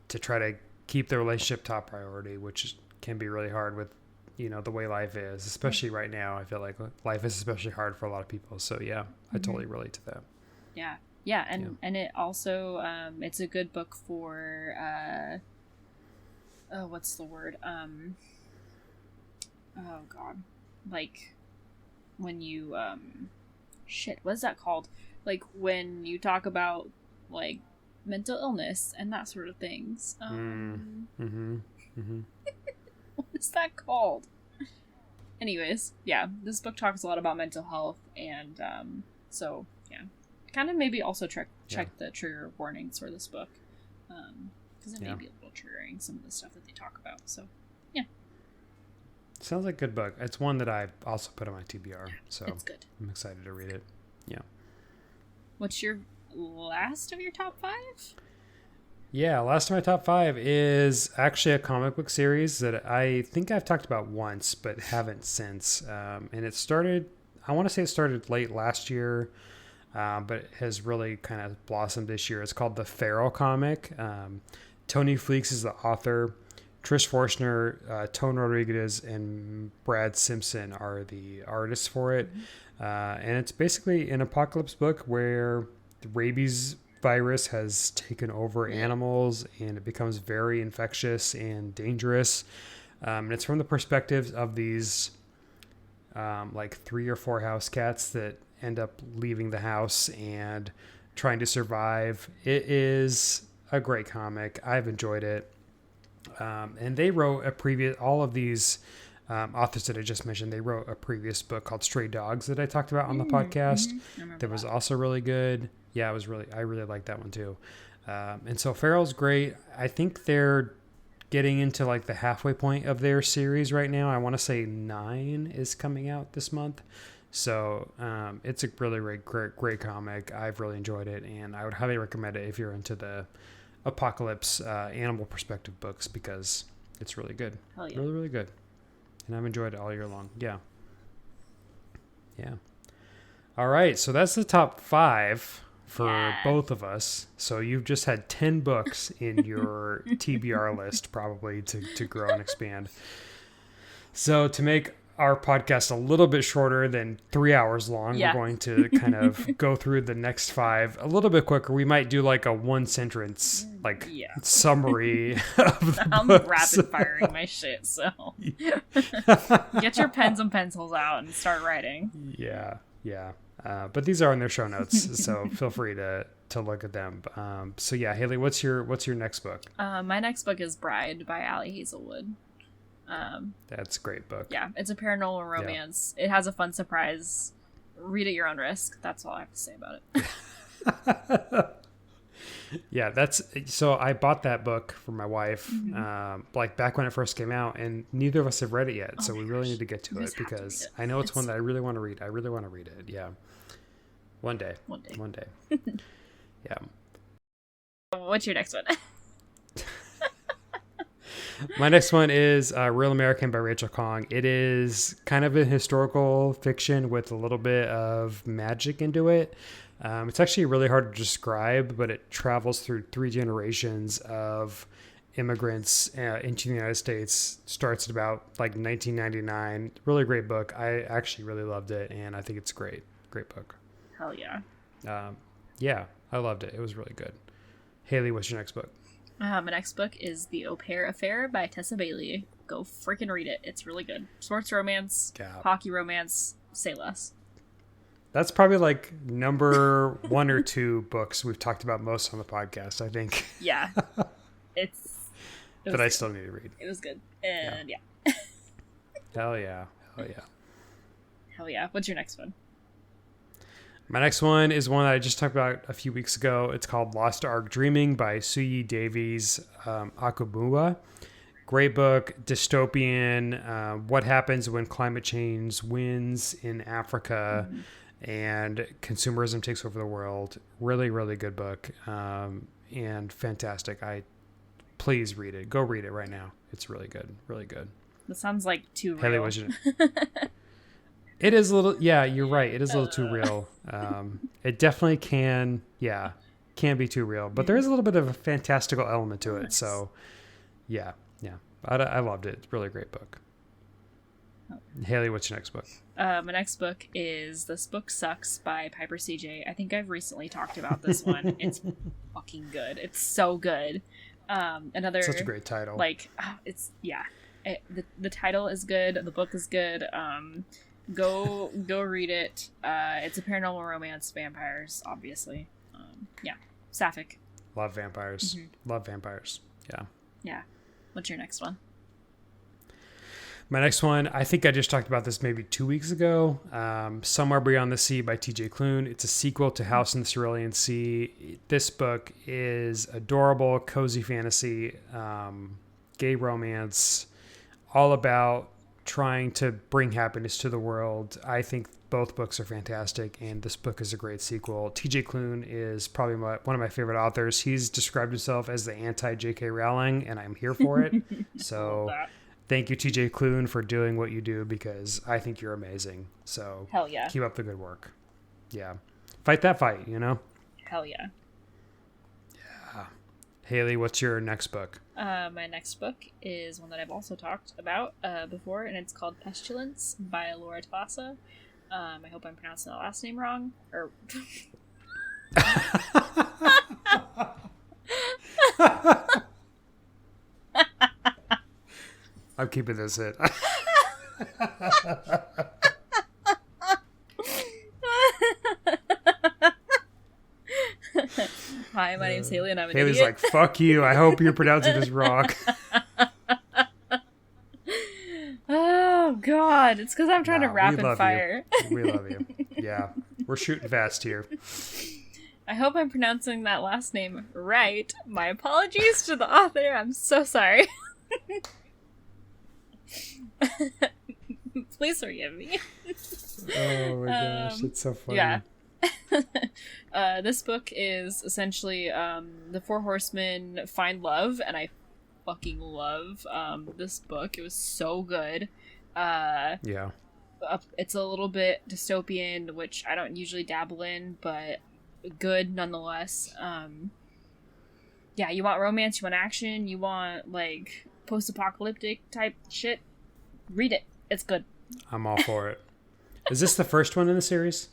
try to keep the relationship top priority, which can be really hard with, the way life is, especially right now. I feel like life is especially hard for a lot of people. So I totally relate to that. And it also, it's a good book for, what's the word? Oh God. Like when you, what is that called? Like when you talk about like mental illness and that sort of things. What is that called? Anyways, this book talks a lot about mental health, and kind of maybe also check the trigger warnings for this book, because it may be a little triggering, some of the stuff that they talk about. So Sounds like a good book. It's one that I also put on my TBR, so It's good. I'm excited to read it. Yeah. What's your last of your top 5? Yeah, last of my top 5 is actually a comic book series that I think I've talked about once, but haven't since. And it started, I want to say it started late last year, but has really kind of blossomed this year. It's called the Feral comic. Tony Fleecs is the author. Trish Forstner, Tone Rodriguez, and Brad Simpson are the artists for it. And it's basically an apocalypse book where the rabies virus has taken over animals and it becomes very infectious and dangerous. And it's from the perspective of these like 3 or 4 house cats that end up leaving the house and trying to survive. It is a great comic. I've enjoyed it. And they wrote all of these authors that I just mentioned, they wrote a previous book called Stray Dogs that I talked about on the podcast. That was also really good. Yeah, I really liked that one too. And so Feral's great. I think they're getting into like the halfway point of their series right now. I want to say 9 is coming out this month. So it's a really great comic. I've really enjoyed it, and I would highly recommend it if you're into the apocalypse animal perspective books, because it's really good. Hell yeah. Really good. And I've enjoyed it all year long. Yeah. All right, so that's the top 5 for both of us. So you've just had 10 books in your TBR list probably to grow and expand. So to make our podcast a little bit shorter than 3 hours long, we're going to kind of go through the next 5 a little bit quicker. We might do like a 1-sentence summary of the I'm books. rapid firing my shit, so get your pens and pencils out and start writing. Yeah. But these are in their show notes, so feel free to look at them. So yeah, Hailey, what's your next book? My next book is Bride by Ali Hazelwood. That's a great book. Yeah, it's a paranormal romance. It has a fun surprise. Read at your own risk. That's all I have to say about it. Yeah, so I bought that book for my wife, like back when it first came out, and neither of us have read it yet. So we really need to get to it because I know it's one that I really want to read. I really want to read it. Yeah. One day. Yeah. What's your next one? My next one is Real American by Rachel Khong. It is kind of a historical fiction with a little bit of magic into it. It's actually really hard to describe, but it travels through 3 generations of immigrants into the United States. Starts at about like 1999. Really great book. I actually really loved it, and I think it's great. Great book. Hell yeah. Yeah, I loved it. It was really good. Hailey, what's your next book? My next book is The Au Pair Affair by Tessa Bailey. Go freaking read it. It's really good. Sports romance, hockey romance, say less. That's probably like number 1 or 2 books we've talked about most on the podcast, I think. Yeah. That I still need to read. It was good. And yeah. Hell yeah. Hell yeah. What's your next one? My next one is one that I just talked about a few weeks ago. It's called Lost Ark Dreaming by Suyi, Davies, Okungbowa. Great book, dystopian, what happens when climate change wins in Africa and consumerism takes over the world. Really, really good book, and fantastic. Please read it. Go read it right now. It's really good. Really good. That sounds like too Hailey, real. It is a little, yeah, you're right. It is a little too real. It definitely can be too real, but there is a little bit of a fantastical element to it. So yeah. I loved it. It's a really great book. Hailey, what's your next book? My next book is This Book Sucks by Piper CJ. I think I've recently talked about this one. It's fucking good. It's so good. Another such a great title. Like, the title is good. The book is good. Go read it. It's a paranormal romance, vampires, obviously. Sapphic. Love vampires. Love vampires. Yeah. What's your next one? My next one, I think I just talked about this maybe 2 weeks ago. Somewhere Beyond the Sea by TJ Klune. It's a sequel to House in the Cerulean Sea. This book is adorable, cozy fantasy, gay romance, all about trying to bring happiness to the world. I think both books are fantastic, and this book is a great sequel. TJ Klune is probably one of my favorite authors. He's described himself as the anti-J.K. Rowling, and I'm here for it. So thank you, TJ Klune, for doing what you do, because I think you're amazing. So hell yeah. Keep up the good work. Yeah. Fight that fight, you know? Hell yeah. Yeah. Haley, what's your next book? My next book is one that I've also talked about before, and it's called Pestilence by Laura Tlotlo. I hope I'm pronouncing the last name wrong. Or I'm keeping this in. Hi, my name's Hailey, and I'm an Haley's idiot. like, fuck you. I hope you're pronouncing this wrong. Oh, God. It's because I'm trying to rapid fire. We love you. Yeah. We're shooting fast here. I hope I'm pronouncing that last name right. My apologies to the author. I'm so sorry. Please forgive me. Oh my gosh, it's so funny. Yeah. This book is essentially the Four Horsemen find love, and I fucking love this book. It was so good. Yeah. It's a little bit dystopian, which I don't usually dabble in, but good nonetheless. Yeah, you want romance, you want action, you want like post-apocalyptic type shit. Read it. It's good. I'm all for it. Is this the first one in the series?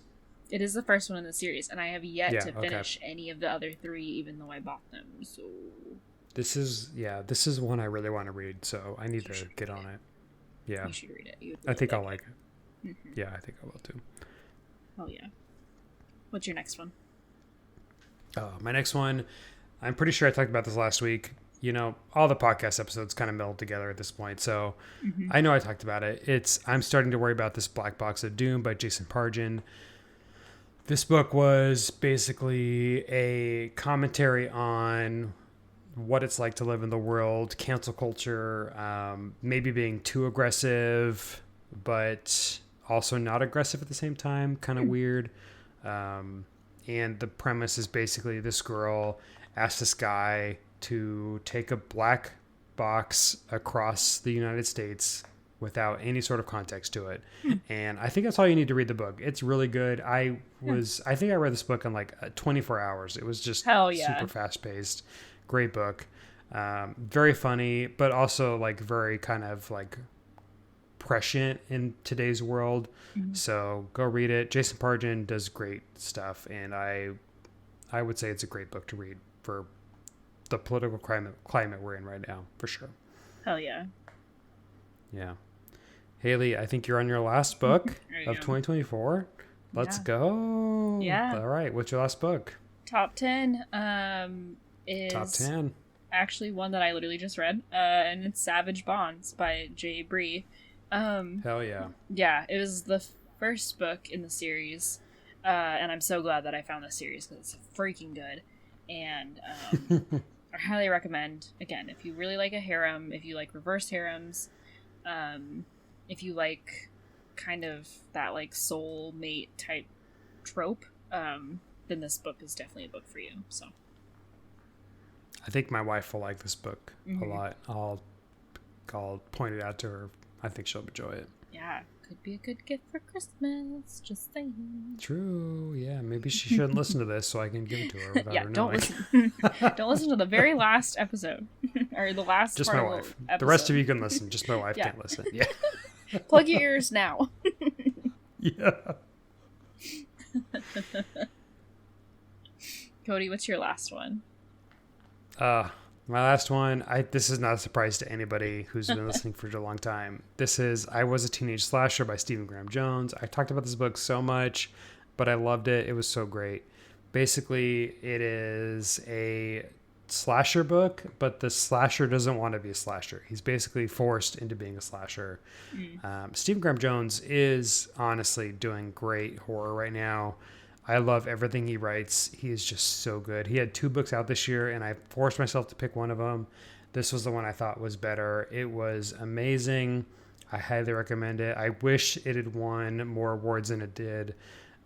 It is the first one in the series, and I have yet to finish any of the other three, even though I bought them. So this is one I really want to read, so I need to get on it. Yeah. You should read it. Really I think I'll like it. Mm-hmm. Yeah, I think I will too. Oh yeah. What's your next one? My next one, I'm pretty sure I talked about this last week. You know, all the podcast episodes kind of meld together at this point, so I know I talked about it. I'm starting to worry about this Black Box of Doom by Jason Pargin. This book was basically a commentary on what it's like to live in the world, cancel culture, maybe being too aggressive, but also not aggressive at the same time, kind of weird. And the premise is basically this girl asks this guy to take a black box across the United States without any sort of context to it. And I think that's all you need to read the book. It's really good. I think I read this book in like 24 hours. It was just super fast paced. Great book. Very funny, but also like very kind of like prescient in today's world. So go read it. Jason Pargin does great stuff. And I would say it's a great book to read for the political climate we're in right now, for sure. Hell yeah. Yeah. Haley, I think you're on your last book of 2024. Let's go. Yeah. All right. What's your last book? Top 10 is Top 10. Actually one that I literally just read, and it's Savage Bonds by Bree. Hell yeah. Yeah, it was the first book in the series, and I'm so glad that I found this series because it's freaking good. And I highly recommend, again, if you really like a harem, if you like reverse harems, if you like kind of that like soul mate type trope, then this book is definitely a book for you. So I think my wife will like this book a lot. I'll point it out to her. I think she'll enjoy it. Yeah, could be a good gift for Christmas. Just saying. True. Yeah, maybe she shouldn't listen to this, so I can give it to her without her don't knowing. listen. Don't listen to the very last episode or the last. Just part my of wife. the The rest of you can listen. Just my wife can't listen. Yeah. Plug your ears now. Yeah. Cody, what's your last one? My last one, this is not a surprise to anybody who's been listening for a long time. This is I Was a Teenage Slasher by Stephen Graham Jones. I talked about this book so much, but I loved it. It was so great. Basically, it is a slasher book, but the slasher doesn't want to be a slasher. He's basically forced into being a slasher. Stephen Graham Jones is honestly doing great horror right now. I love everything he writes. He is just so good. He had 2 books out this year, and I forced myself to pick one of them. This was the one I thought was better. It was amazing. I highly recommend it. I wish it had won more awards than it did,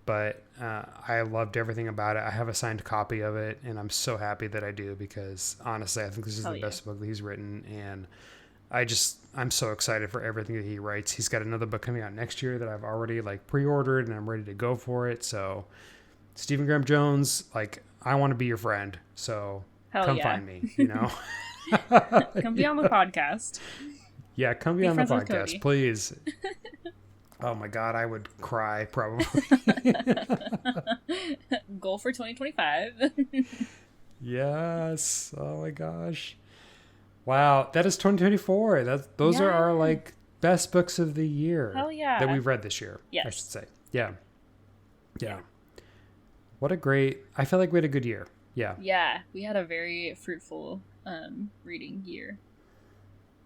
but I loved everything about it. I have a signed copy of it, and I'm so happy that I do because honestly, I think this is the best book that he's written, and I'm so excited for everything that he writes. He's got another book coming out next year that I've already pre-ordered, and I'm ready to go for it. So Stephen Graham Jones, I want to be your friend. So come find me, Come be on the podcast. Yeah, come be on the podcast, please. Oh my God, I would cry probably. Goal for 2025. Yes. Oh my gosh. Wow, that is 2024. Those are our best books of the year. Hell yeah. That we've read this year. Yes. I should say. Yeah. What a great. I feel like we had a good year. Yeah. Yeah, we had a very fruitful reading year.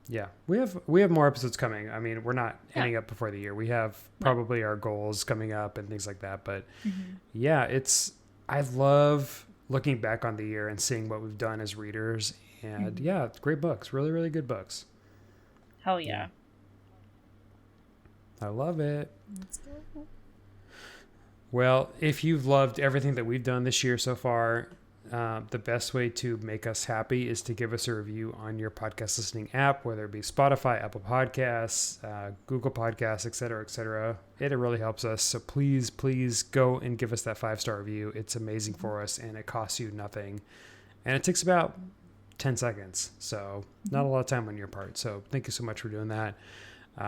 Yeah, we have more episodes coming. I mean, we're not ending up before the year. We have probably our goals coming up and things like that. But I love looking back on the year and seeing what we've done as readers. And it's great books, really, really good books. Hell yeah. I love it. Let's go. Well, if you've loved everything that we've done this year so far, the best way to make us happy is to give us a review on your podcast listening app, whether it be Spotify, Apple Podcasts, Google Podcasts, et cetera, et cetera. It really helps us. So please, please go and give us that 5-star review. It's amazing for us, and it costs you nothing. And it takes about 10 seconds. So not a lot of time on your part. So thank you so much for doing that.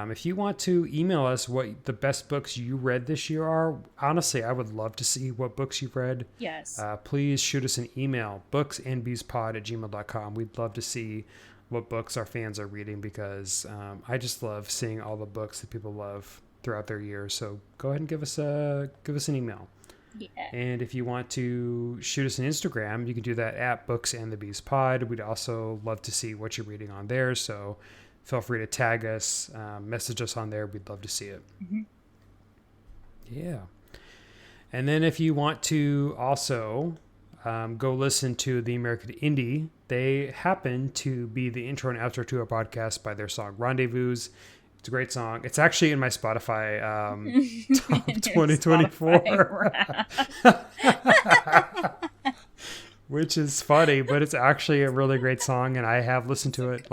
If you want to email us what the best books you read this year are, honestly, I would love to see what books you've read. Yes. Please shoot us an email, booksandbeespod@gmail.com. We'd love to see what books our fans are reading because I just love seeing all the books that people love throughout their year. So go ahead and give us an email. Yeah. And if you want to shoot us an Instagram, you can do that at booksandthebeespod. We'd also love to see what you're reading on there. So feel free to tag us, message us on there. We'd love to see it. Mm-hmm. Yeah. And then if you want to also go listen to the American Indie, they happen to be the intro and outro to our podcast by their song Rendezvous. It's a great song. It's actually in my Spotify top 2024. Which is funny, but it's actually a really great song, and I have listened to it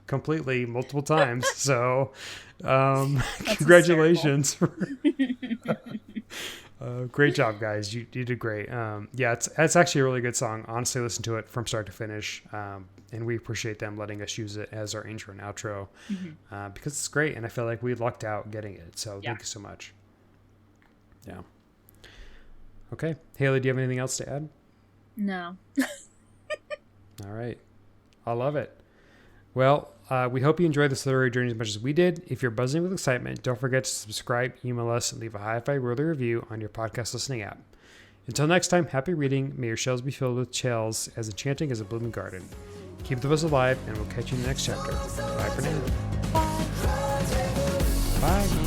completely multiple times. So, congratulations! Great job, guys! You did great. It's actually a really good song. Honestly, listen to it from start to finish, and we appreciate them letting us use it as our intro and outro because it's great, and I feel like we lucked out getting it. So, thank you so much. Yeah. Okay, Hailey, do you have anything else to add? No. All right. I love it. Well, we hope you enjoyed this literary journey as much as we did. If you're buzzing with excitement, don't forget to subscribe, email us, and leave a high-fi worthy review on your podcast listening app. Until next time, happy reading. May your shelves be filled with shells as enchanting as a blooming garden. Keep the buzz alive, and we'll catch you in the next chapter. Bye for now. Bye. Bye.